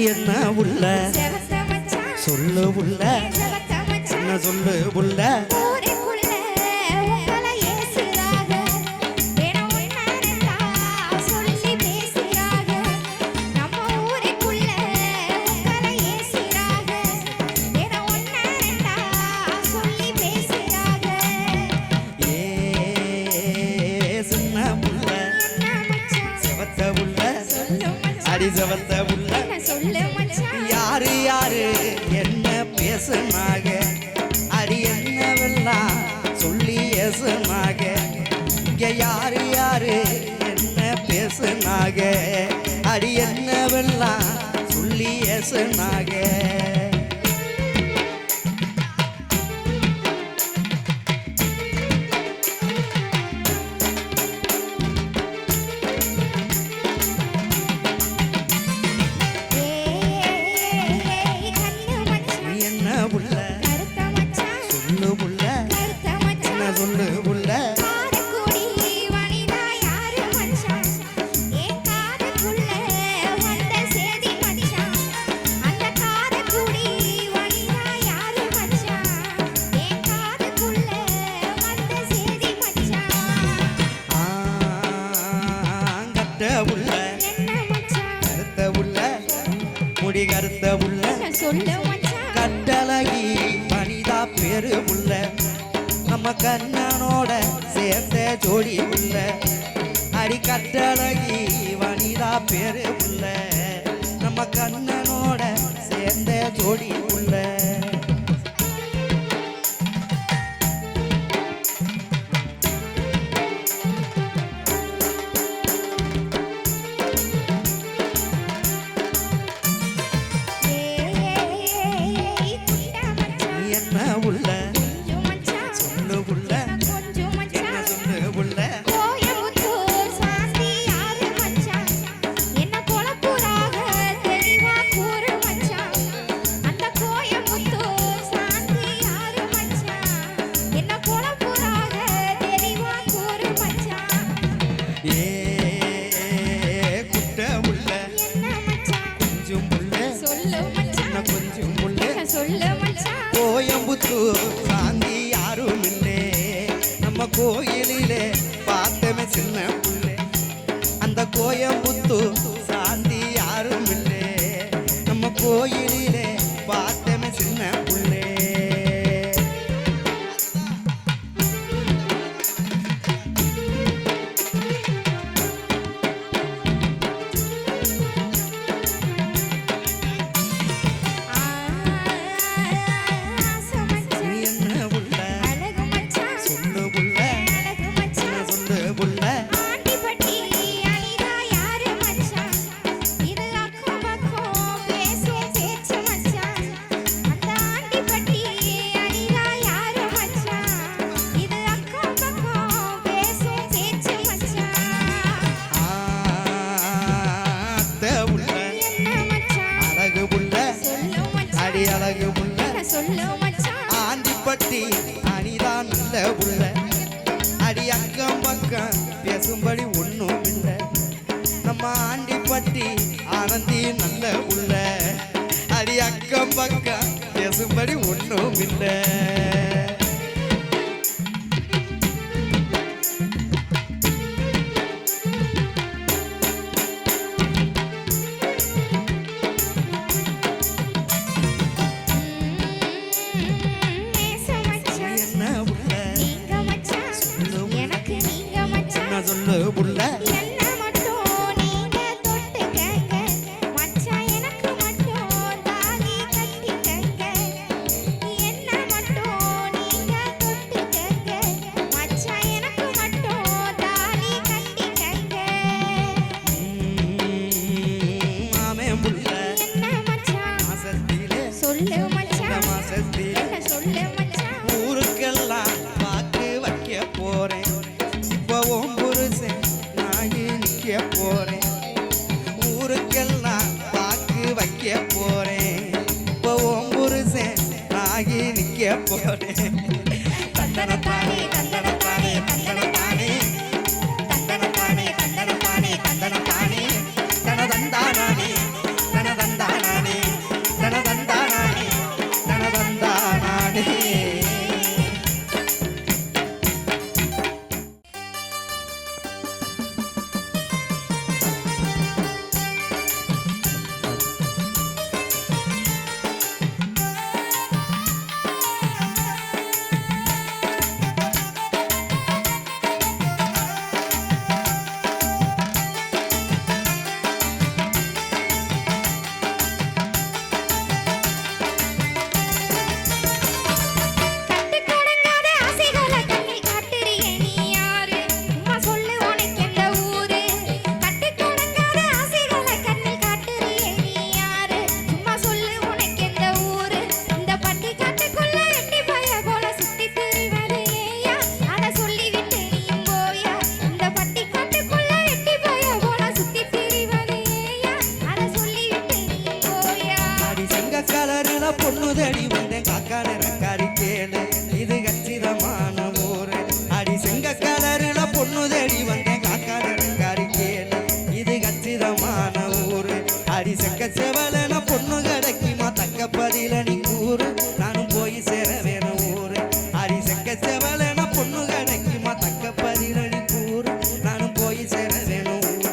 என்ன உள்ள சொல்லு உள்ள என்ன சொல்லு உள்ள செவத்த உள்ள யாரு யாரு என்ன பேசுனாக அடி என்னவெல்லாம் சொல்லி ஏசுனாக இங்க யாரு யாரு என்ன பேசுனாக அடி என்னவெல்லாம் சொல்லி ஏசுனாக கருத்த உள்ள கட்டழகி மனிதா பேரு உள்ள நம்ம கண்ணனோட சேர்ந்த ஜோடி உள்ள அடி கட்டழகி மனிதா பேரு உள்ள நம்ம கண்ணனோட சேர்ந்த ஜோடி உள்ள கோயம்புத்தூர் சாந்தி யாரும் இல்லை நம்ம கோயிலிலே பார்த்தமே சின்ன புள்ளே அந்த கோயம்புத்தூர் சாந்தி யாரும் இல்லை நம்ம கோயிலிலே பார்த்தமே சின்ன புள்ளே அழகு உள்ள ஆண்டிப்பட்டி அணிதான் நல்ல உள்ள அடி அக்கம் பக்கம் பேசும்படி ஒன்றும் இல்லை நம்ம ஆண்டிப்பட்டி ஆனந்தி நல்ல உள்ள அடி அக்கம் பக்கம் பேசும்படி ஒன்றும் இல்லை சொல்லு புள்ள என்ன மட்டும் நீங்க தொட்டுக்கங்க மச்சான் எனக்கு மட்டும் தாலி கட்டிக்கங்க என்ன மட்டும் நீங்க தொட்டுக்கங்க மச்சான் எனக்கு மட்டும் தாலி கட்டிக்கங்க மாமே புள்ள என்ன மச்சான் மாசத்திலே சொல்லு மச்சான் மாசத்திலே சொல்லு மச்சான் ஊருக்கெல்லாம் வாக்கு வைக்க போறேன் போறேன் ஊருக்கெல்லாம் பாக்கு வைக்க போறேன் இப்போ உன் புருஷன் ஆகி நிக்க போறேன் தந்தனத்தானே தந்தனத்தானே தந்தனத்தானே தந்தனத்தானே தந்தனத்தானே தந்தனத்தானே தனதந்தானே தனதந்தானே செக்க செவலன பொண்ணு கிடைக்குமா தக்க பதில நீ கூறு நானும் போய் சேர வேணும் ஊரு அடி செக்க செவலன பொண்ணு கிடைக்குமா தக்க பதில நீ கூறு நானும் போய் சேர வேணும் ஊரு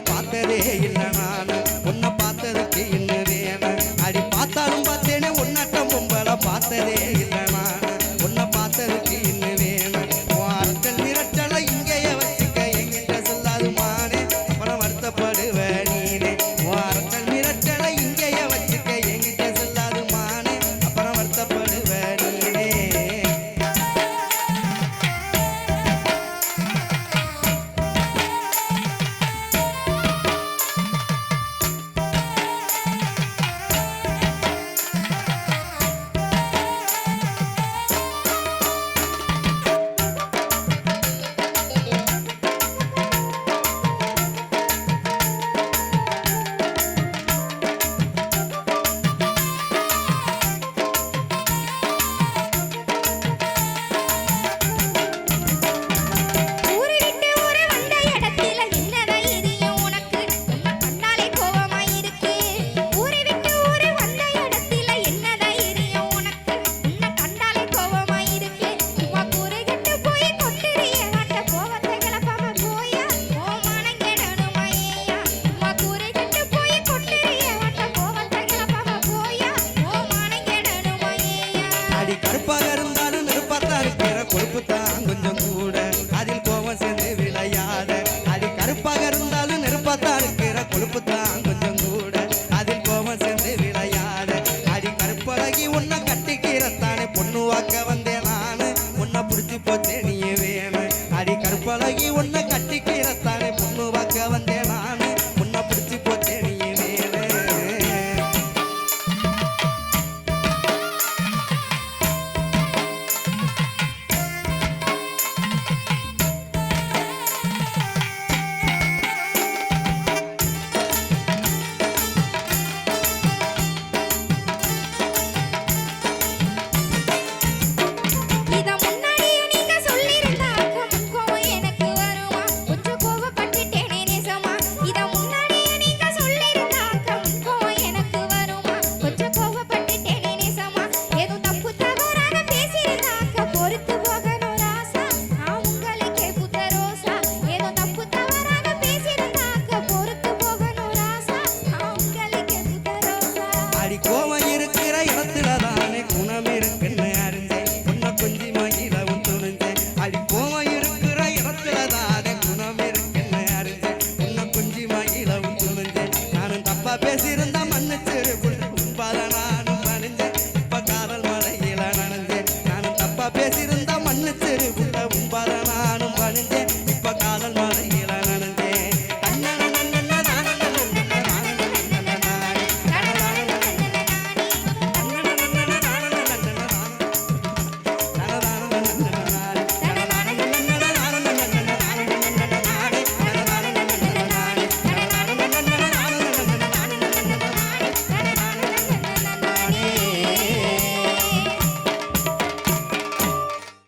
பார்த்ததே இல்ல நானு உன்னை பார்த்ததுக்கு இன்னும் வேணும் அடி பார்த்தாலும் பார்த்தேனே உன்னட்டம் பொம்பளை பார்த்ததே இல்ல நானு உன்னை பார்த்ததுக்கு இன்னும் வேணும் வார்த்தல் மிரட்டலை இங்கேயே வச்சுக்க எங்கிட்ட சொல்லாது மானே அப்புறம் வருத்தப்படுவ நீனே வார்த்தல் மிரட்டலை இங்கேயே வச்சுக்க எங்கிட்ட சொல்லாது மானே அப்புறம் வருத்தப்படுவ நீனே கருப்பாக இருந்தாலும் நெருப்பாத்தான் இருக்கிற கொழுப்பு தான் கொஞ்சம் கூட அதில் கோபம் சேர்ந்து விளையாட அடி கருப்பாக இருந்தாலும் நெருப்பாத்தான் இருக்கிற கொழுப்பு தான் கொஞ்சம் கூட அதில் கோபம் சேர்ந்து விளையாட அடி கருப்பழகி உன்னை கட்டிக்கிறத்தானே பொண்ணு வாக்க வந்தேன் நானு உன்னை பிடிச்சி போச்சே நீ வேணும் அடி கருப்பழகி உன்னை கட்டிக்கிறத்தானே பொண்ணு வாக்க வந்தேன் நானு உன்னை பிடிச்சி போச்சே நீ கோவம் இருக்கிற இடத்துல தானே குணம் இருக்குன்னு அறிஞ்சேன் உன்னை கொஞ்சி மகிழவும் துணிஞ்சேன் அடி கோவம் இருக்கிற இடத்துல தானே குணம் இருக்குன்னு அறிஞ்சேன் உன்னை கொஞ்சி மகிழவும் துணிஞ்சேன் நானும் தப்பா பேசியிருந்தா மன்னிச்சிரு உண்பாத நானும் பணிஞ்சேன் இப்ப காதல் மழையில நனைஞ்சேன் நானும் தப்பா பேசியிருந்தா மன்னிச்சிரு உண்பாத நானும் பணிஞ்சேன்